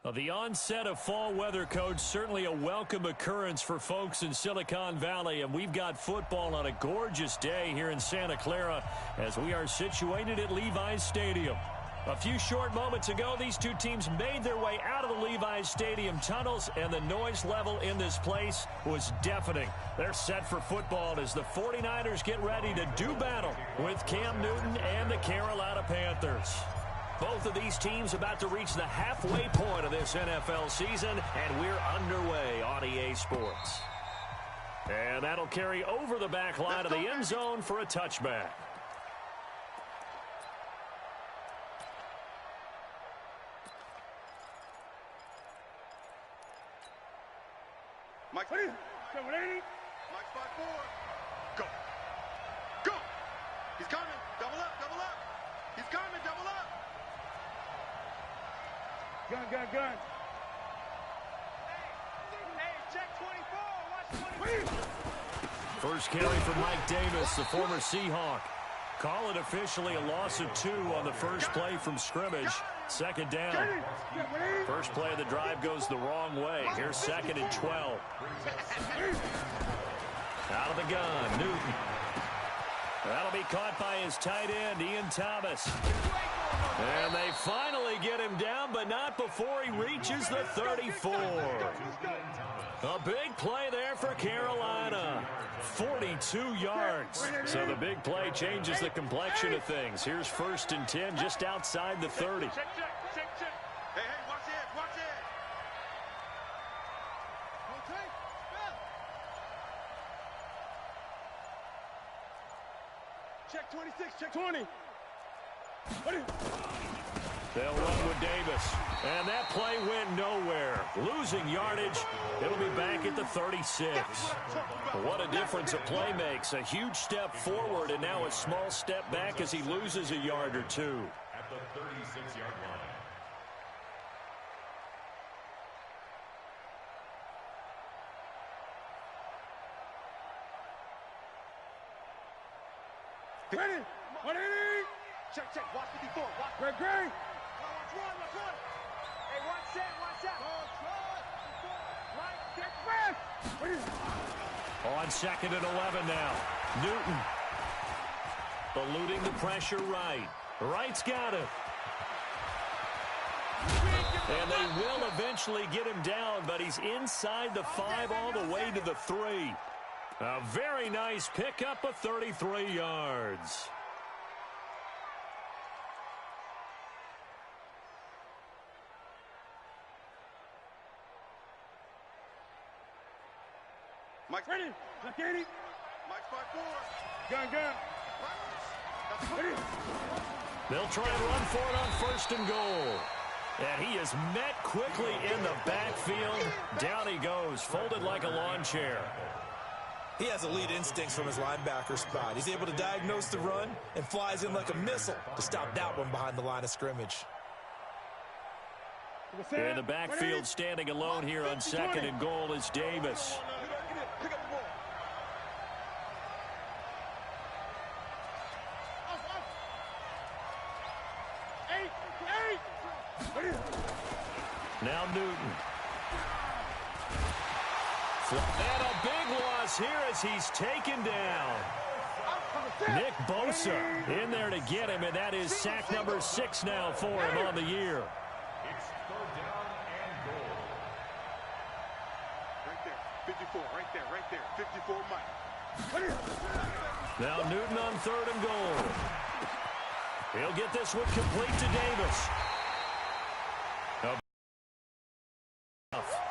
Well, the onset of fall weather, Coach, certainly a welcome occurrence for folks in Silicon Valley, and we've got football on a gorgeous day here in Santa Clara as we are situated at Levi's Stadium. A few short moments ago, these two teams made their way out of the Levi's Stadium tunnels, and the noise level in this place was deafening. They're set for football as the 49ers get ready to do battle with Cam Newton and the Carolina Panthers. Both of these teams about to reach the halfway point of this NFL season, and we're underway on EA Sports. And that'll carry over the back line of the end zone for a touchback. Mike 780. Mike 5-4. Go. Go. He's coming. Double up. Double up. He's coming. Double up. Gun. Hey, check 24. Watch 24. First carry for Mike Davis, the former Seahawk. Call it officially a loss of 2 on the first play from scrimmage. Second down. First play of the drive goes the wrong way. Here's 2nd and 12. Out of the gun, Newton. That'll be caught by his tight end, Ian Thomas. And they finally get him down, but not before he reaches the 34. A big play there for Carolina. 42 yards. So the big play changes the complexion of things. Here's 1st and 10 just outside the 30. Check. Hey, watch it. Check 26, check 20. They'll run with Davis. And that play went nowhere. Losing yardage. It'll be back at the 36. What a difference a play makes. A huge step forward and now a small step back as he loses a yard or two. At the 36-yard line. Ready? 180. Check. Watch 54. Watch. Great. Watch one. Hey, watch that. On 2nd and 11 now. Newton. Eluding the pressure right. Right's got it. And they will eventually get him down, but he's inside the 5 all the way to the 3. A very nice pickup of 33 yards. Mike's ready. Check 80. Mike's 5-4. Gun. Ready. They'll try and run for it on 1st and goal. And he is met quickly in the backfield. Down he goes, folded like a lawn chair. He has elite instincts from his linebacker spot. He's able to diagnose the run and flies in like a missile to stop that one behind the line of scrimmage. In the backfield, standing alone here on 2nd and goal is Davis. Now Newton. And a big loss here as he's taken down. Nick Bosa in there to get him, and that is sack number 6 now for him on the year. It's 3rd down and goal. Right there. 54. Right there. 54 Mike. Now Newton on 3rd and goal. He'll get this one complete to Davis.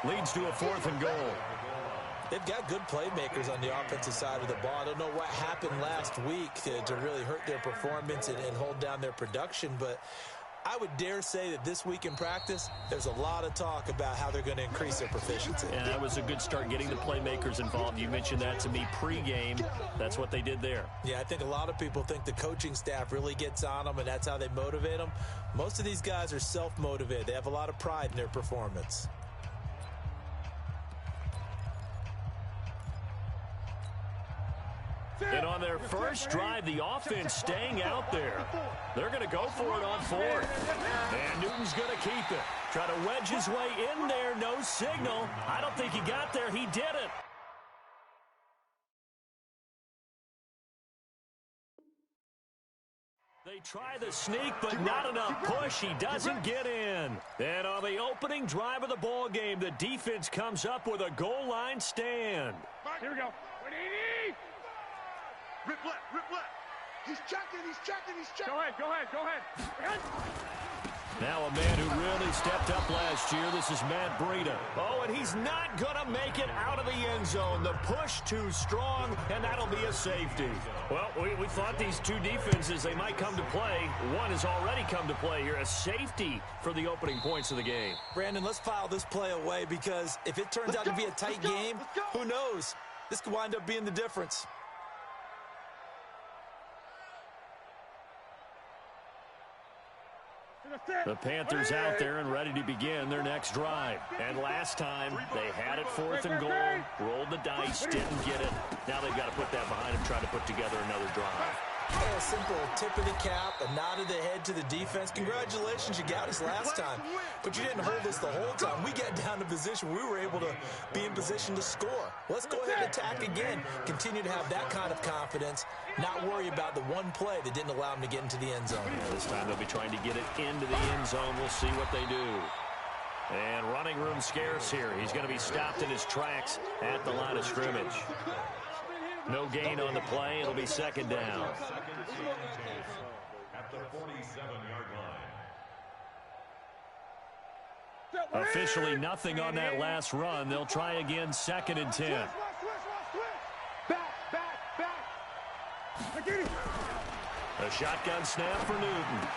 Leads to a 4th and goal. They've got good playmakers on the offensive side of the ball. I don't know what happened last week to really hurt their performance and hold down their production, but I would dare say that this week in practice, there's a lot of talk about how they're going to increase their proficiency. And that was a good start getting the playmakers involved. You mentioned that to me pregame. That's what they did there. Yeah, I think a lot of people think the coaching staff really gets on them, and that's how they motivate them. Most of these guys are self-motivated. They have a lot of pride in their performance. And on their first drive, the offense staying out there. They're going to go for it on 4th. And Newton's going to keep it. Try to wedge his way in there. No signal. I don't think he got there. He did it. They try the sneak, but not enough push. He doesn't get in. And on the opening drive of the ball game, the defense comes up with a goal line stand. Here we go. Rip left, rip left. He's checking, he's checking, he's checking. Go ahead. Now a man who really stepped up last year. This is Matt Breida. Oh, and he's not going to make it out of the end zone. The push too strong, and that'll be a safety. Well, we thought these two defenses, they might come to play. One has already come to play here. A safety for the opening points of the game. Brandon, let's file this play away because if it turns out to be a tight game, who knows? This could wind up being the difference. The Panthers out there and ready to begin their next drive. And last time, they had it 4th and goal, rolled the dice, didn't get it. Now they've got to put that behind them, try to put together another drive. Yeah, a simple tip of the cap, a nod of the head to the defense. Congratulations, you got us last time. But you didn't hold us the whole time. We got down to position. We were able to be in position to score. Let's go ahead and attack again. Continue to have that kind of confidence. Not worry about the one play that didn't allow them to get into the end zone. Yeah, this time they'll be trying to get it into the end zone. We'll see what they do. And running room scarce here. He's going to be stopped in his tracks at the line of scrimmage. No gain on the play. It'll be 2nd down. At the 47-yard line. Officially nothing on that last run. They'll try again 2nd and 10. A shotgun snap for Newton.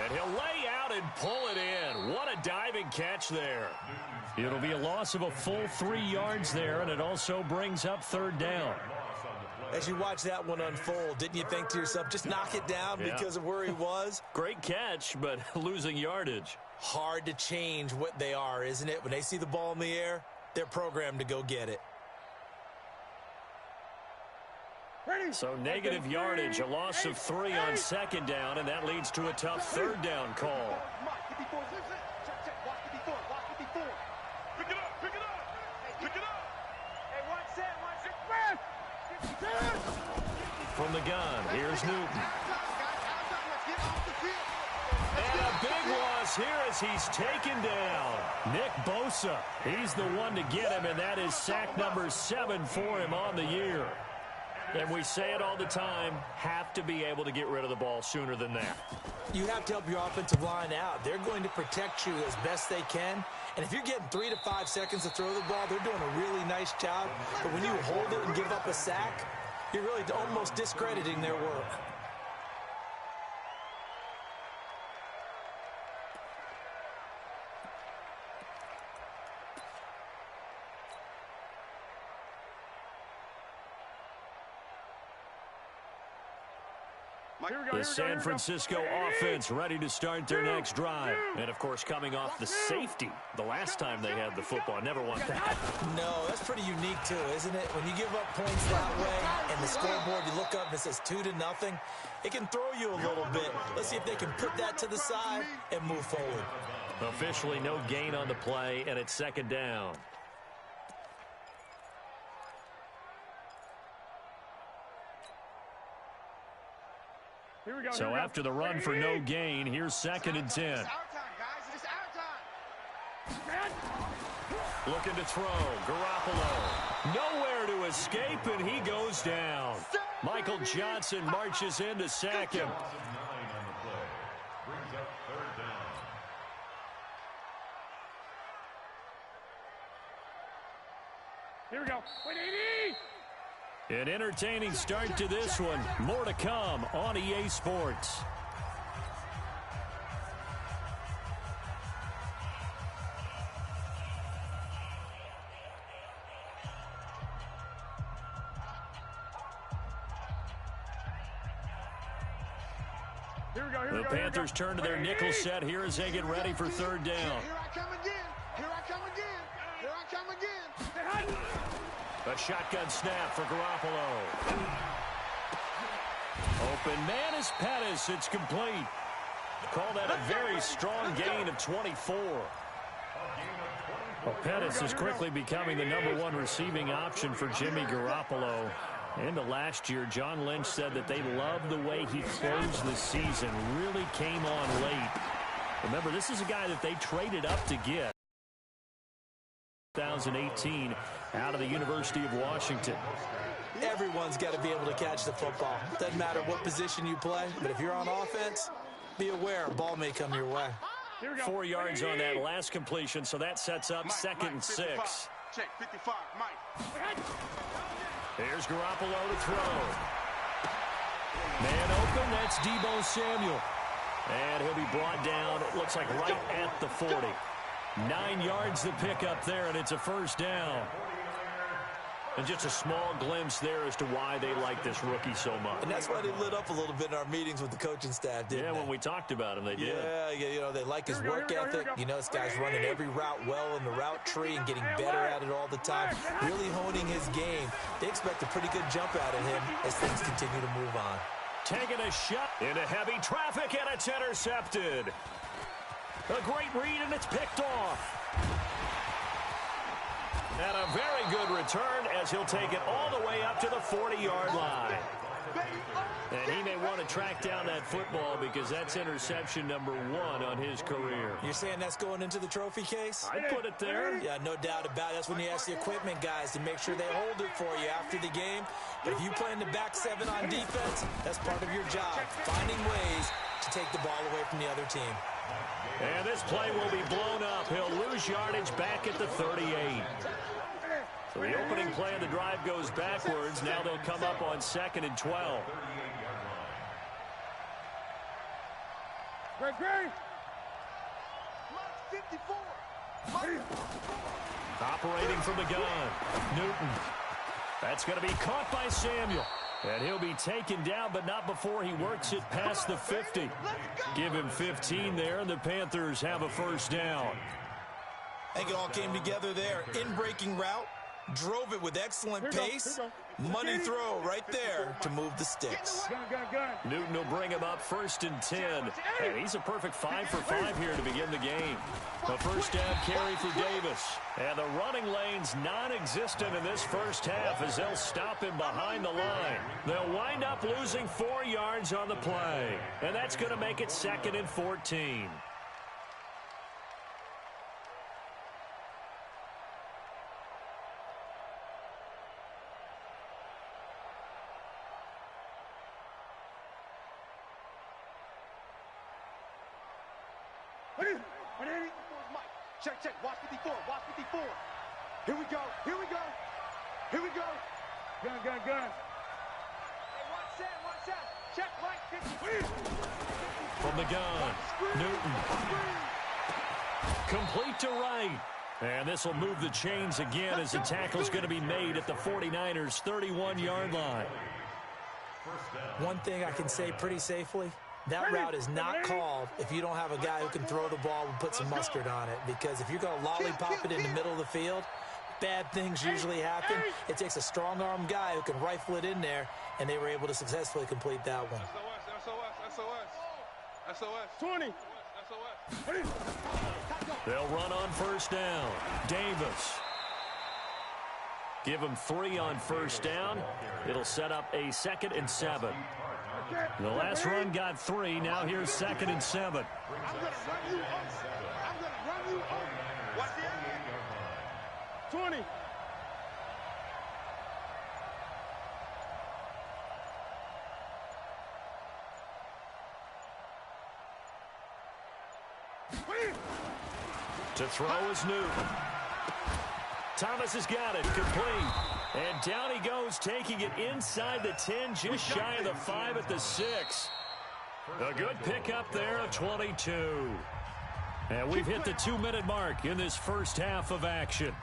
And he'll lay out and pull it in. What a diving catch there. It'll be a loss of a full 3 yards there, and it also brings up 3rd down. As you watch that one unfold, didn't you think to yourself, just knock it down because of where he was? Great catch, but losing yardage. Hard to change what they are, isn't it? When they see the ball in the air, they're programmed to go get it. So negative yardage, a loss of 3 on 2nd down, and that leads to a tough 3rd down call. From the gun, here's Newton. And a big loss here as he's taken down. Nick Bosa, he's the one to get him, and that is sack number 7 for him on the year. And we say it all the time, have to be able to get rid of the ball sooner than that. You have to help your offensive line out. They're going to protect you as best they can. And if you're getting 3 to 5 seconds to throw the ball, they're doing a really nice job. But when you hold it and give up a sack, you're really almost discrediting their work. The San Francisco offense ready to start their next drive. And, of course, coming off the safety the last time they had the football. Never want that. No, that's pretty unique, too, isn't it? When you give up points that way and the scoreboard, you look up and it says 2-0, it can throw you a little bit. Let's see if they can put that to the side and move forward. Officially no gain on the play, and it's 2nd down. So after the run for no gain, here's 2nd and 10. Looking to throw, Garoppolo. Nowhere to escape, and he goes down. Michael Johnson marches in to sack him. Here we go. An entertaining start to this one. More to come on EA Sports. The Panthers turn to their nickel set here as they get ready for 3rd down. Here I come again. Here I come again. Here I come again. A shotgun snap for Garoppolo. Open man is Pettis. It's complete. Call that a very strong gain of 24. Well, Pettis is quickly becoming the #1 receiving option for Jimmy Garoppolo. Into last year, John Lynch said that they loved the way he closed the season, really came on late. Remember, this is a guy that they traded up to get. 2018 out of the University of Washington. Everyone's got to be able to catch the football. Doesn't matter what position you play, but if you're on offense, be aware a ball may come your way. 4 yards on that last completion, so that sets up 2nd and 6. Check 55, Mike. Here's Garoppolo to throw. Man open, that's Deebo Samuel. And he'll be brought down, it looks like right at the 40. 9 yards to pick up there, and it's a first down. And just a small glimpse there as to why they like this rookie so much. And that's why they lit up a little bit in our meetings with the coaching staff, didn't they? When we talked about him, they did. Yeah, you know, they like his work ethic. You know, this guy's running every route well in the route tree and getting better at it all the time, really honing his game. They expect a pretty good jump out of him as things continue to move on. Taking a shot into heavy traffic, and it's intercepted. A great read, and it's picked off. And a very good return as he'll take it all the way up to the 40-yard line. And he may want to track down that football because that's interception #1 on his career. You're saying that's going into the trophy case? I'd put it there. Yeah, no doubt about it. That's when you ask the equipment guys to make sure they hold it for you after the game. But if you play in the back 7 on defense, that's part of your job, finding ways to take the ball away from the other team. And this play will be blown up. He'll lose yardage back at the 38. So the opening play of the drive goes backwards. Now they'll come up on 2nd and 12. Great. 54. Operating from the gun, Newton. That's going to be caught by Samuel. And he'll be taken down, but not before he works it past the 50. Give him 15 there, and the Panthers have a first down. I think it all came together there. In-breaking route, drove it with excellent pace. Money throw right there to move the sticks. Newton will bring him up 1st and 10. And he's a perfect 5 for 5 here to begin the game. A first down carry for Davis. And the running lane's non-existent in this first half as they'll stop him behind the line. They'll wind up losing 4 yards on the play. And that's going to make it 2nd and 14. Check. Watch 54. Here we go. Gun. Hey, watch that. Check, Mike. 50. From the gun, Newton. Complete to right. And this will move the chains again as the tackle's going to be made at the 49ers' 31-yard line. One thing I can say pretty safely, that route is not called if you don't have a guy who can throw the ball and put some mustard on it. Because if you're going to lollipop it in the middle of the field, bad things usually happen. It takes a strong-arm guy who can rifle it in there, and they were able to successfully complete that one. SOS. 20. They'll run on first down. Davis. Give him 3 on first down. It'll set up a 2nd and 7. The last run got 3. Now here's 2nd and 7. I'm going to run you over. Watch the 20. To throw is Newton. Thomas has got it, complete. And down he goes, taking it inside the 10, just shy of the 5 at the 6. A good pickup there of 22. And we've hit the 2-minute mark in this first half of action.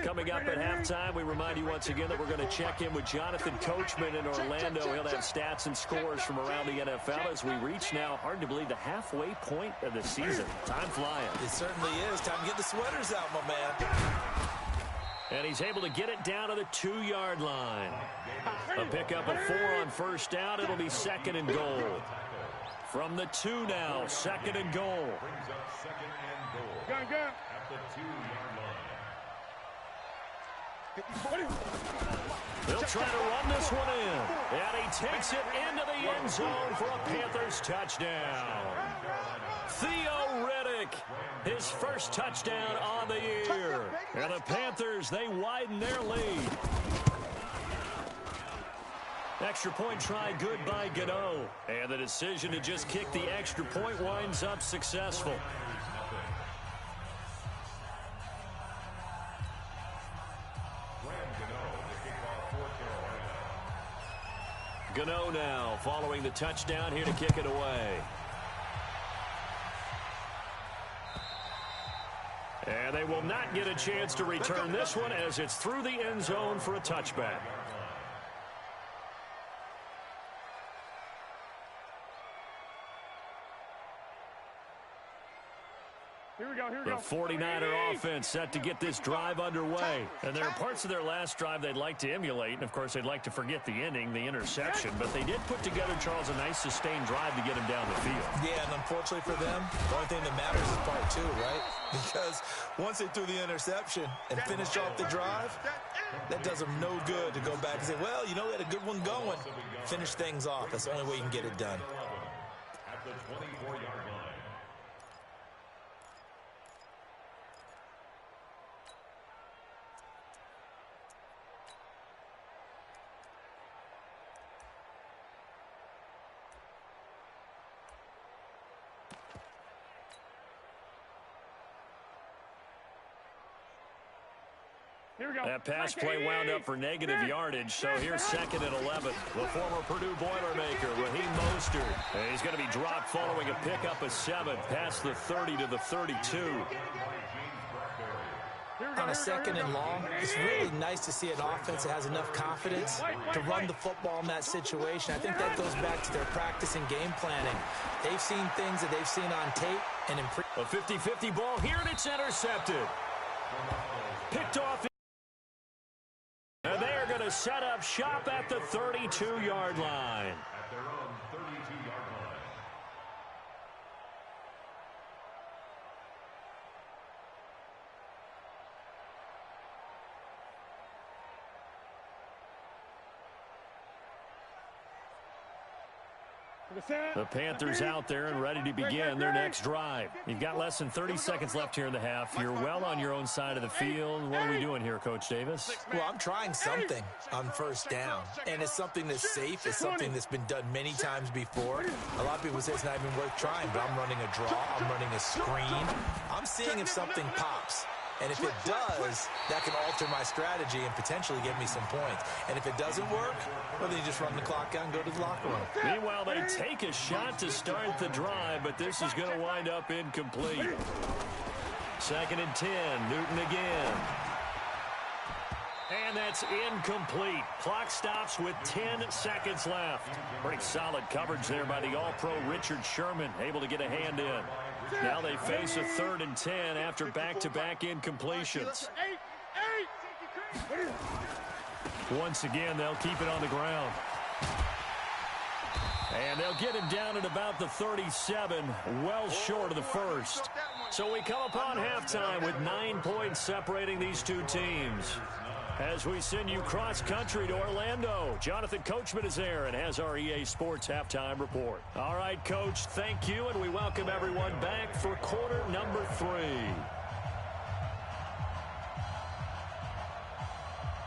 Coming up at halftime, we remind you once again that we're going to check in with Jonathan Coachman in Orlando. He'll have stats and scores from around the NFL as we reach now, hard to believe, the halfway point of the season. Time flying. It certainly is. Time to get the sweaters out, my man. And he's able to get it down to the 2-yard line. A pickup of 4 on first down. It'll be 2nd and goal. From the 2 now, 2nd and goal. Brings up 2nd and goal at the 2-yard line. They'll try to run this one in. And he takes it into the end zone for a Panthers touchdown. Theo Riddick, his first touchdown on the year. And the Panthers, they widen their lead. Extra point try good by Gano. And the decision to just kick the extra point winds up successful. Gano now following the touchdown here to kick it away. And they will not get a chance to return this one as it's through the end zone for a touchback. Here we go. The 49er offense set to get this drive underway. And there are parts of their last drive they'd like to emulate. And, of course, they'd like to forget the ending, the interception. But they did put together, Charles, a nice sustained drive to get him down the field. Yeah, and unfortunately for them, the only thing that matters is part 2, right? Because once they threw the interception and finished off the drive, that does them no good to go back and say, well, you know, we had a good one going. Finish things off. That's the only way you can get it done. At the 24-yard line. Here we go. That pass play wound up for negative yardage, so here's 2nd and 11. The former Purdue Boilermaker, Raheem Mostert. And he's going to be dropped following a pickup of 7 past the 30 to the 32. On a 2nd and long, it's really nice to see an offense that has enough confidence to run the football in that situation. I think that goes back to their practice and game planning. They've seen things that they've seen on tape and in a 50-50 ball here, and it's intercepted. Picked off. And they are going to set up shop at the 32-yard line. At their own 32-yard line. The Panthers out there and ready to begin their next drive. You've got less than 30 seconds left here in the half. You're well on your own side of the field. What are we doing here, Coach Davis? Well, I'm trying something on first down, and it's something that's safe. It's something that's been done many times before. A lot of people say it's not even worth trying, but I'm running a draw. I'm running a screen. I'm seeing if something pops. And if it does, that can alter my strategy and potentially get me some points. And if it doesn't work, well, then you just run the clock out and go to the locker room. Meanwhile, they take a shot to start the drive, but this is going to wind up incomplete. 2nd and 10, Newton again. And that's incomplete. Clock stops with 10 seconds left. Pretty solid coverage there by the All-Pro Richard Sherman, able to get a hand in. Now they face a 3rd and 10 after back-to-back incompletions. Once again, they'll keep it on the ground. And they'll get him down at about the 37, well short of the first. So we come upon halftime with 9 points separating these two teams. As we send you cross-country to Orlando, Jonathan Coachman is there and has our EA Sports Halftime Report. All right, Coach, thank you, and we welcome everyone back for quarter number 3.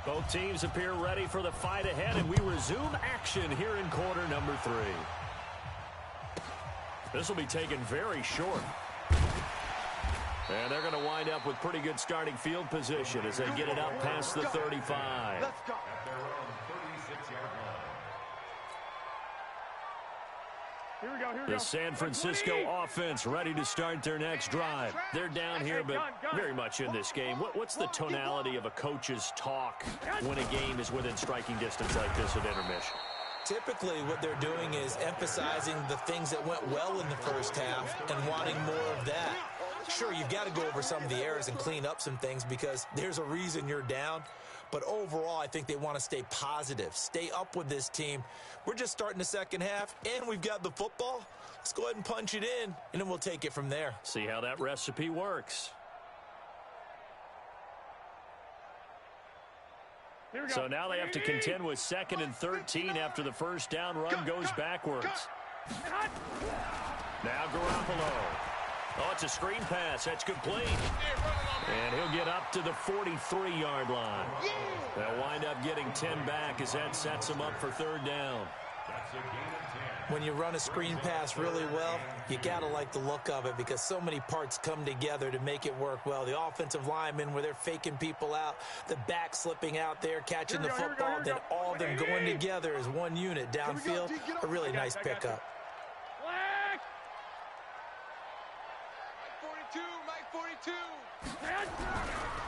Both teams appear ready for the fight ahead, and we resume action here in quarter number 3. This will be taken very short. And they're going to wind up with pretty good starting field position as they get it up past the 35. At their own 36-yard line. Here we go. The San Francisco offense ready to start their next drive. They're down here, but very much in this game. What's the tonality of a coach's talk when a game is within striking distance like this at intermission? Typically, what they're doing is emphasizing the things that went well in the first half and wanting more of that. Sure, you've got to go over some of the errors and clean up some things because there's a reason you're down. But overall, I think they want to stay positive, stay up with this team. We're just starting the second half, and we've got the football. Let's go ahead and punch it in, and then we'll take it from there. See how that recipe works. So now they have to contend with 2nd and 13 after the first down run goes backwards. Now Garoppolo. Oh, it's a screen pass. That's complete. And he'll get up to the 43-yard line. They'll wind up getting 10 back as that sets them up for 3rd down. When you run a screen pass really well, you got to like the look of it because so many parts come together to make it work well. The offensive linemen where they're faking people out, the back slipping out there, catching the football, then all of them going together as one unit downfield. A really nice pickup.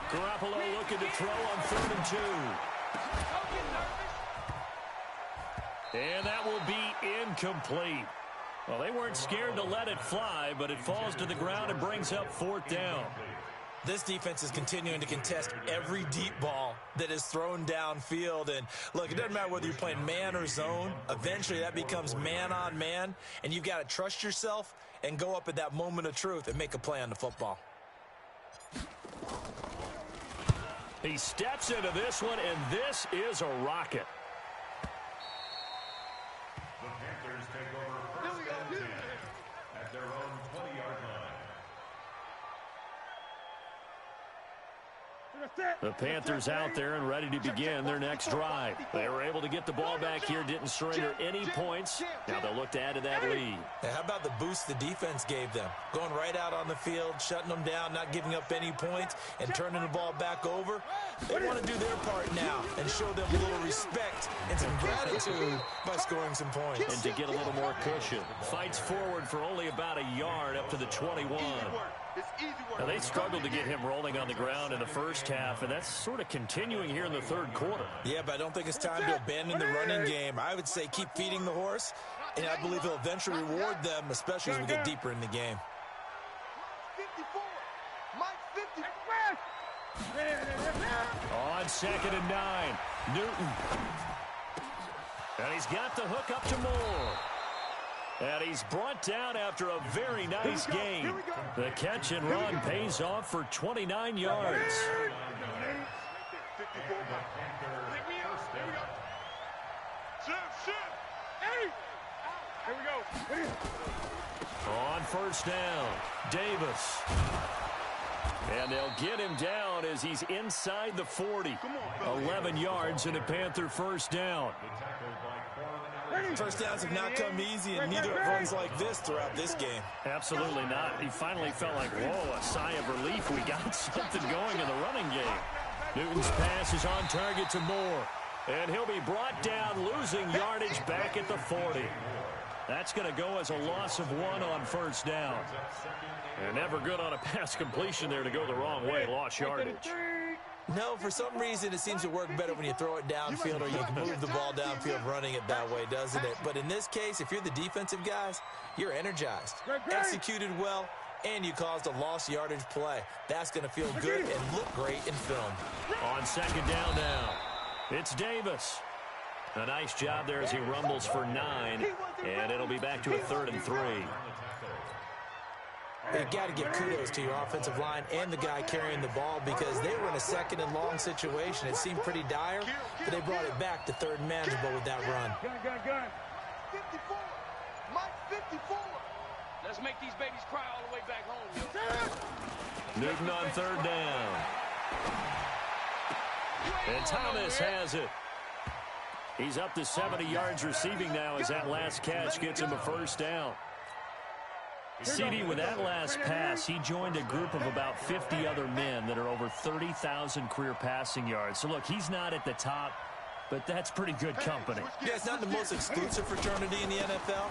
Garoppolo looking to throw on 3rd and 2. And that will be incomplete. Well, they weren't scared to let it fly, but it falls to the ground and brings up 4th down. This defense is continuing to contest every deep ball that is thrown downfield. And, look, it doesn't matter whether you're playing man or zone. Eventually, that becomes man-on-man, and you've got to trust yourself and go up at that moment of truth and make a play on the football. He steps into this one, and this is a rocket. The Panthers take over 1st and 10 at their own 20-yard line. The Panthers out there and ready to begin their next drive. They were able to get the ball back here, didn't surrender any points. Now they'll look to add to that lead. Now, how about the boost the defense gave them? Going right out on the field, shutting them down, not giving up any points, and turning the ball back over. They want to do their part now and show them a little respect and some gratitude by scoring some points. And to get a little more cushion. Fights forward for only about a yard up to the 21. Now, they struggled to get him rolling on the ground in the first half, and that's sort of continuing here in the 3rd quarter. Yeah, but I don't think it's time to abandon the running game. I would say keep feeding the horse, and I believe he'll eventually reward them, especially as we get deeper in the game. 54. Mike 50. On 2nd and 9, Newton. And he's got the hook up to Moore. And he's brought down after a very nice game. The catch and run pays off for 29 yards. Here we go. On 1st down, Davis. And they'll get him down as he's inside the 40. 11 yards and a Panther 1st down. First downs have not come easy, and neither have runs like this throughout this game. Absolutely not. He finally felt like, whoa, a sigh of relief. We got something going in the running game. Newton's pass is on target to Moore. And he'll be brought down, losing yardage back at the 40. That's going to go as a loss of 1 on 1st down. And never good on a pass completion there to go the wrong way. Lost yardage. No, for some reason, it seems to work better when you throw it downfield or you can move the ball downfield running it that way, doesn't it? But in this case, if you're the defensive guys, you're energized, executed well, and you caused a lost yardage play. That's going to feel good and look great in film. On 2nd down now, it's Davis. A nice job there as he rumbles for 9, and it'll be back to a 3rd and 3. You've got to give kudos to your offensive line and the guy carrying the ball because they were in a 2nd and long situation. It seemed pretty dire, but they brought it back to 3rd and manageable with that run. Gun. 54. Mike 54. Let's make these babies cry all the way back home, yo. Newton on 3rd down. And Thomas has it. He's up to 70 yards receiving now as that last catch gets him a 1st down. CD, with that last pass, he joined a group of about 50 other men that are over 30,000 career passing yards. So, look, he's not at the top, but that's pretty good company. Yeah, it's not the most exclusive fraternity in the NFL,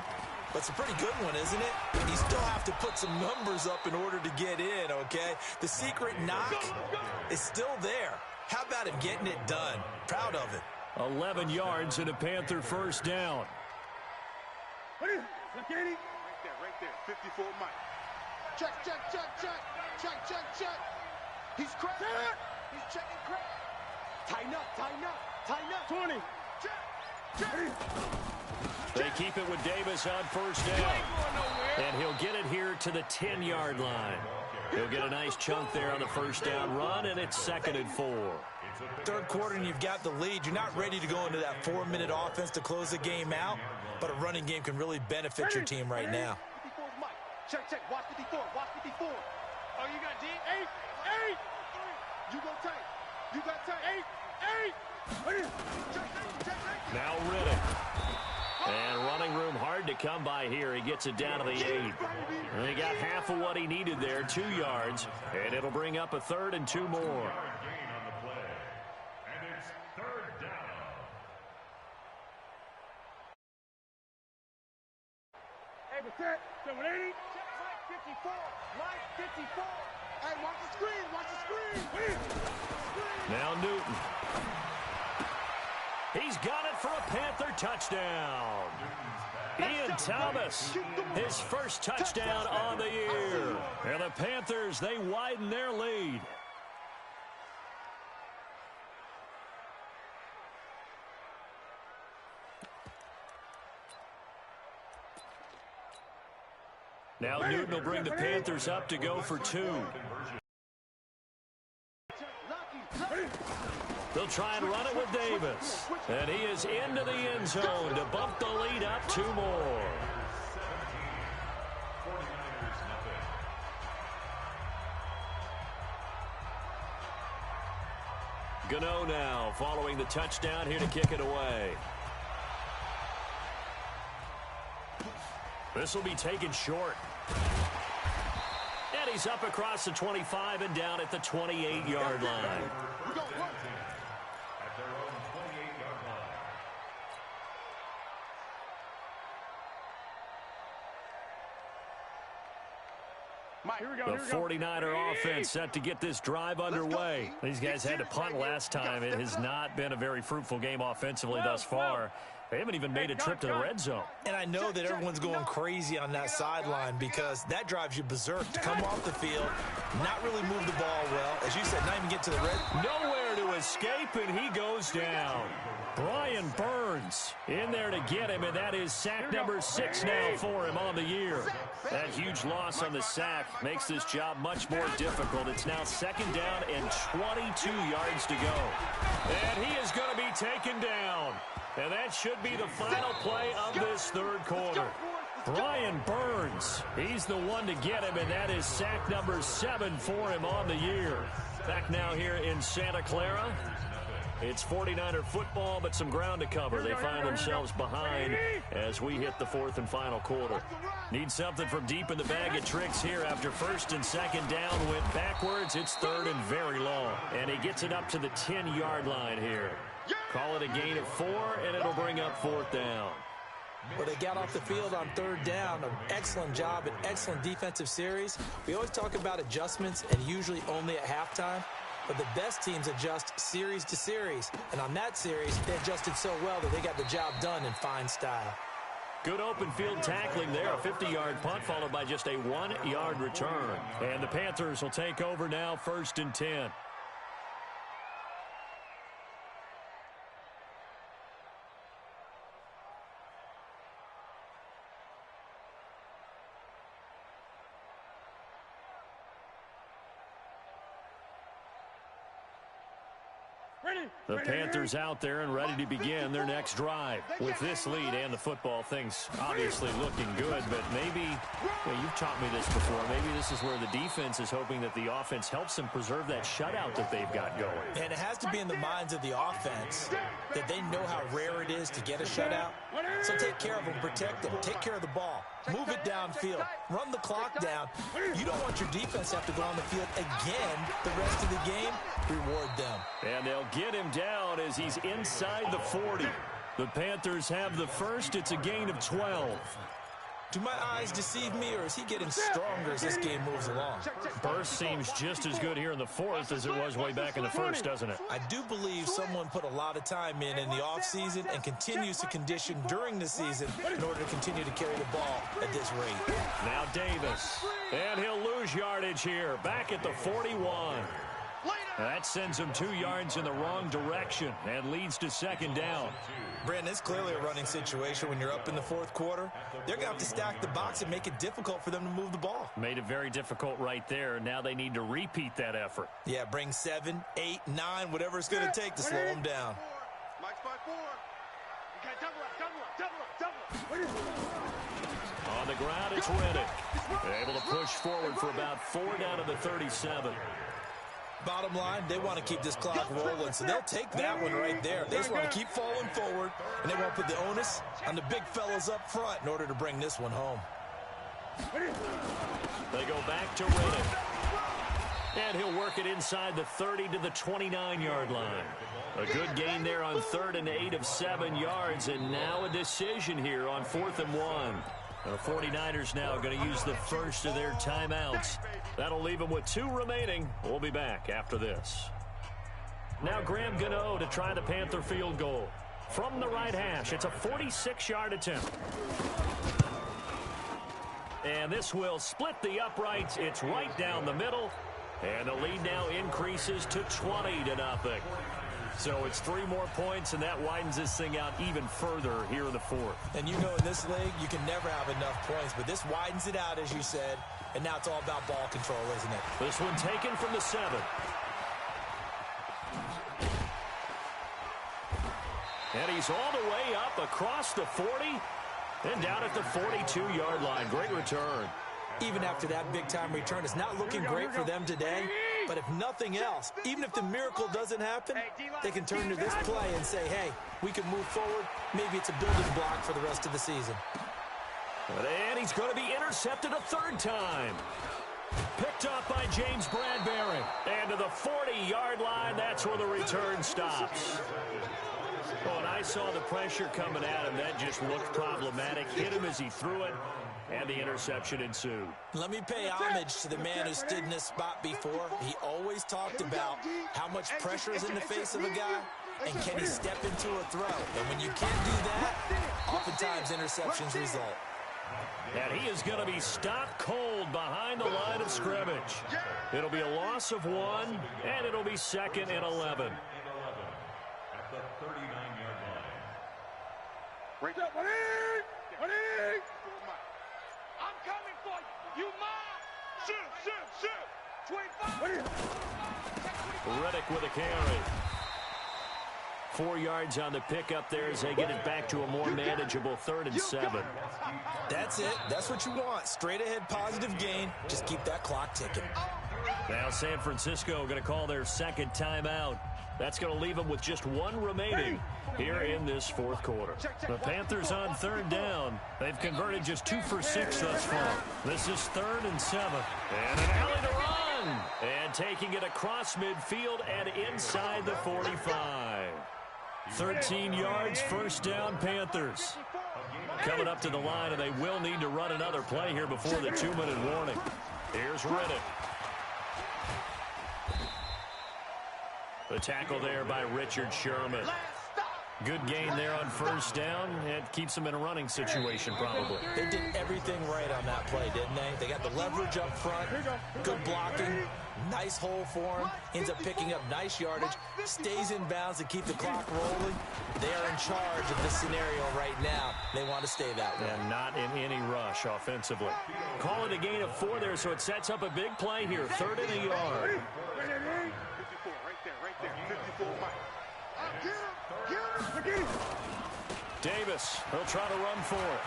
But it's a pretty good one, isn't it? You still have to put some numbers up in order to get in, okay? The secret knock is still there. How about him getting it done? Proud of it. 11 yards and a Panther first down. Right there. 54 Mike. Check. He's cracked. He's checking crack. Tighten up. 20. Check. They keep it with Davis on first down. And he'll get it here to the 10-yard line. He'll get a nice chunk there on the first down run, and it's 2nd and 4. Third quarter, and you've got the lead. You're not ready to go into that 4-minute offense to close the game out, but a running game can really benefit your team right now. 54 Mike. Check. Watch 54. Oh, you got D? 8. You go tight. You got tight. 8. Check. Now Riddick. And running room hard to come by here. He gets it down to the 8. And he got half of what he needed there, 2 yards. And it'll bring up a 3rd and 2 more. Gain on the play. And it's 3rd down. Hey, what's that? 780? Mike 54. Hey, watch the screen. Now Newton. He's got it for a Panther touchdown. Ian Thomas, his first touchdown on the year. And the Panthers, they widen their lead. Now Newton will bring the Panthers up to go for 2. They'll try and run it with Davis. And he is into the end zone to bump the lead up 2 more. Gano now following the touchdown here to kick it away. This will be taken short. And he's up across the 25 and down at the 28-yard line. At their own 28-yard line. Mike, here we go. The 49er offense set to get this drive underway. These guys had to punt last time. It has not been a very fruitful game offensively thus far. They haven't even made a trip to the red zone. And I know that everyone's going crazy on that sideline because that drives you berserk to come off the field, not really move the ball well. As you said, not even get to the red. Nowhere to escape, and he goes down. Brian Burns in there to get him, and that is sack number 6 now for him on the year. That huge loss on the sack makes this job much more difficult. It's now 2nd down and 22 yards to go. And he is going to be taken down. And that should be the final play of this 3rd quarter. Brian Burns, he's the one to get him, and that is sack number 7 for him on the year. Back now here in Santa Clara. It's 49er football, but some ground to cover. They find themselves behind as we hit the 4th and final quarter. Need something from deep in the bag of tricks here after 1st and 2nd down. Went backwards. It's 3rd and very long. And he gets it up to the 10-yard line here. Call it a gain of 4, and it'll bring up 4th down. Well, they got off the field on 3rd down. An excellent job, an excellent defensive series. We always talk about adjustments, and usually only at halftime. But the best teams adjust series to series. And on that series, they adjusted so well that they got the job done in fine style. Good open field tackling there. A 50-yard punt followed by just a 1-yard return. And the Panthers will take over now, 1st and 10. The Panthers out there and ready to begin their next drive. With this lead and the football, things obviously looking good, but maybe, well, you've taught me this before, maybe this is where the defense is hoping that the offense helps them preserve that shutout that they've got going. And it has to be in the minds of the offense that they know how rare it is to get a shutout. So take care of them, protect them, take care of the ball, move it downfield, run the clock down. You don't want your defense to have to go on the field again the rest of the game. Reward them. And they'll get him down as he's inside the 40. The Panthers have the first. It's a gain of 12. Do my eyes deceive me, or is he getting stronger as this game moves along? Burst seems just as good here in the fourth as it was way back in the first, doesn't it? I do believe someone put a lot of time in the offseason and continues to condition during the season in order to continue to carry the ball at this rate. Now Davis, and he'll lose yardage here, back at the 41. That sends him 2 yards in the wrong direction and leads to second down. Brandon, it's clearly a running situation when you're up in the fourth quarter. They're going to have to stack the box and make it difficult for them to move the ball. Made it very difficult right there. Now they need to repeat that effort. Yeah, bring 7, 8, 9, whatever it's going to take to slow them down. Mike's by 4. Okay, double up. On the ground, it's Riddick. Able to push forward for about 4 down to the 37. Bottom line, they want to keep this clock rolling, so they'll take that one right there. They just want to keep falling forward, and they want to put the onus on the big fellas up front in order to bring this one home. They go back to Riddick. And he'll work it inside the 30 to the 29-yard line. A good gain there on 3rd and 8 of 7 yards, and now a decision here on 4th and 1. The 49ers now going to use the first of their timeouts. That'll leave them with 2 remaining. We'll be back after this. Now Graham Gano to try the Panther field goal. From the right hash, it's a 46-yard attempt. And this will split the uprights. It's right down the middle. And the lead now increases to 20-0. So it's 3 more points, and that widens this thing out even further here in the fourth. And you know in this league, you can never have enough points, but this widens it out, as you said, and now it's all about ball control, isn't it? This one taken from the 7. And he's all the way up across the 40 and down at the 42-yard line. Great return. Even after that big-time return, it's not looking great for them today. But if nothing else, even if the miracle doesn't happen, they can turn to this play and say, hey, we can move forward. Maybe it's a building block for the rest of the season. And he's going to be intercepted a 3rd time. Picked up by James Bradbury. And to the 40-yard line, that's where the return stops. Oh, and I saw the pressure coming at him. That just looked problematic. Hit him as he threw it. And the interception ensued. Let me pay homage to the man who stood in this spot before. He always talked about how much pressure is in the face of a guy, and can he step into a throw. And when you can't do that, oftentimes interceptions result. And he is going to be stopped cold behind the line of scrimmage. It'll be a loss of 1, and it'll be 2nd and 11. At the 39-yard line. Right up. Ready? I'm coming for you. You mine. Shoot. 25. Riddick with a carry. 4 yards on the pickup there as they get it back to a more manageable 3rd and 7. That's it. That's what you want. Straight ahead positive gain. Just keep that clock ticking. Now San Francisco going to call their 2nd timeout. That's going to leave them with just 1 remaining here in this 4th quarter. The Panthers on 3rd down. They've converted just 2 for 6 thus far. This is 3rd and 7. And an alley to run. And taking it across midfield and inside the 45. 13 yards, 1st down, Panthers. Coming up to the line, and they will need to run another play here before the 2-minute warning. Here's Riddick. The tackle there by Richard Sherman. Good gain there on 1st down. It keeps them in a running situation, probably. They did everything right on that play, didn't they? They got the leverage up front, good blocking, nice hole for him, ends up picking up nice yardage, stays in bounds to keep the clock rolling. They are in charge of this scenario right now. They want to stay that way. And not in any rush offensively. Call it a gain of 4 there, so it sets up a big play here. 3rd and a yard. 54, right there. 54, Mike. Davis, he'll try to run for it.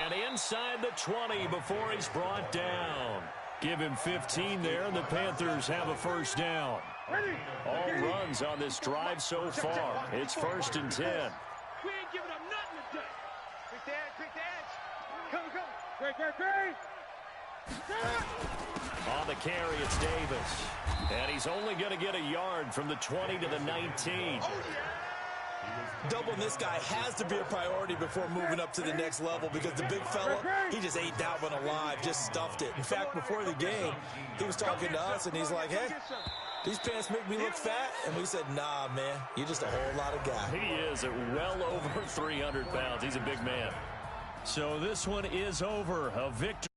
And inside the 20 before he's brought down. Give him 15 there, and the Panthers have a 1st down. All runs on this drive so far. It's 1st and 10. We ain't giving up nothing today. Quick the edge. Come. Great. On the carry, it's Davis. And he's only going to get a yard from the 20 to the 19. Doubling this guy has to be a priority before moving up to the next level because the big fella, he just ate that one alive, just stuffed it. In fact, before the game, he was talking to us, and he's like, hey, these pants make me look fat. And we said, nah, man, you're just a whole lot of guy. He is at well over 300 pounds. He's a big man. So this one is over. A victory.